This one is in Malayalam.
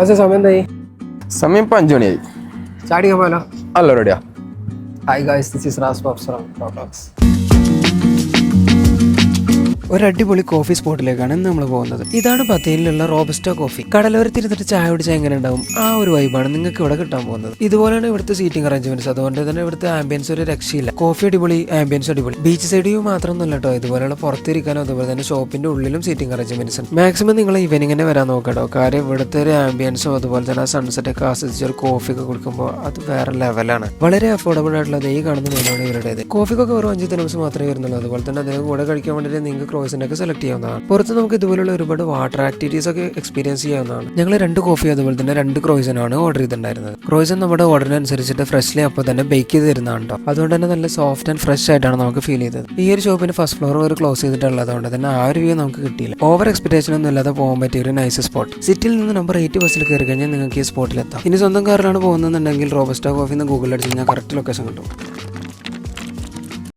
സമയം എന്തായി? സമയം ഇപ്പം 5 മണിയായി. ചാടിക്കാൻ പോലോ? അല്ല, റെഡിയാ. ഹായ് ഗായ്സ്, ദിസ് ഈസ് റാസ് ബാബ്സ് ഫ്രം ടോക്സ്. ഒരു അടിപൊളി കോഫി സ്പോട്ടിലേക്കാണ് ഇന്ന് നമ്മൾ പോകുന്നത്. ഇതാണ് ബത്തേരിയിലുള്ള റോബസ്റ്റ കോഫി. കടലോരത്തിരുന്നിട്ട് ചായ കുടിച്ചാൽ എങ്ങനെ ഉണ്ടാവും, ആ ഒരു വൈബാണ് നിങ്ങൾക്ക് ഇവിടെ കിട്ടാൻ പോകുന്നത്. ഇതുപോലെയാണ് ഇവിടുത്തെ സീറ്റിംഗ് അറേഞ്ച്മെന്റ്സ്. അതുകൊണ്ട് തന്നെ ഇവിടുത്തെ ആംബിയൻസ് ഒരു രക്ഷയില്ല. കോഫി അടിപൊളി, ആംബിയൻസ് അടിപൊളി. ബീച്ച് സൈഡ് വ്യൂ മാത്രമൊന്നുമല്ല കേട്ടോ, ഇതുപോലെയുള്ള പുറത്തിരിക്കാനോ അതുപോലെ തന്നെ ഷോപ്പിന്റെ ഉള്ളിലും സീറ്റിംഗ് അറേഞ്ച്മെന്റ്സ് ഉണ്ട്. മാക്സിമം നിങ്ങൾ ഈവനിങ്ങിനെ വരാൻ നോക്കട്ടോ. കാര്യം ഇവിടുത്തെ ഒരു ആംബിയൻസും അതുപോലെ തന്നെ സൺസെറ്റ് ഒക്കെ ആസ്വദിച്ച് ഒരു കോഫി ഒക്കെ കുടിക്കുമ്പോൾ അത് വേറെ ലെവലാണ്. വളരെ അഫോർഡബിൾ ആയിട്ടുള്ളത് ഈ കാണുന്ന മെയിനാണ് ഇവരുടേത്. കോഫിക്കൊക്കെ വെറും 5 ദിനംസ് മാത്രമേ വരുന്നുള്ളൂ. അതുപോലെ തന്നെ അതിന് കൂടെ കഴിക്കാൻ വേണ്ടിയിട്ട് നിങ്ങൾക്ക് ക്രോസിനൊക്കെ സെലക്ട് ചെയ്യാവുന്നതാണ്. പുറത്ത് നമുക്ക് ഇതുപോലുള്ള ഒരുപാട് വാട്ടർ ആക്ടിവിറ്റീസ് ഒക്കെ എക്സ്പീരിയൻസ് ചെയ്യാവുന്നതാണ്. ഞങ്ങൾ 2 കോഫി അതുപോലെ തന്നെ 2 ക്രോയിസനാണ് ഓർഡർ ചെയ്തിട്ടുണ്ടായിരുന്നത്. ക്രോയിസൻ നമ്മുടെ ഓർഡറിനനുസരിച്ചിട്ട് ഫ്രഷ്ലി അപ്പോൾ തന്നെ ബേക്ക് ചെയ്ത് തരുന്നതാണ് കേട്ടോ. അതുകൊണ്ട് തന്നെ നല്ല സോഫ്റ്റ് ആൻഡ് ഫ്രഷ് ആയിട്ടാണ് നമുക്ക് ഫീൽ ചെയ്തത്. ഈ ഒരു ഷോപ്പിന് ഫസ്റ്റ് ഫ്ലോർ ഒരു ക്ലോസ് ചെയ്തിട്ടുള്ളത് കൊണ്ട് തന്നെ ആ ഒരു വ്യൂ നമുക്ക് കിട്ടിയില്ല. ഓവർ എക്സ്പെക്ടേഷൻ ഒന്നും ഇല്ലാതെ പോകാൻ പറ്റിയ ഒരു നൈസ് സ്പോട്ട്. സിറ്റിയിൽ നിന്ന് നമ്പർ 8 ബസ്സിൽ കയറി കഴിഞ്ഞാൽ നിങ്ങൾക്ക് ഈ സ്പോട്ടിലെത്താം. ഇനി സ്വന്തം കാറിലാണ് പോകുന്നതെന്നുണ്ടെങ്കിൽ റോബസ്റ്റ കോഫി എന്ന് ഗൂഗിളിൽ അടിച്ച് കഴിഞ്ഞാൽ കറക്റ്റ് ലൊക്കേഷൻ കിട്ടും.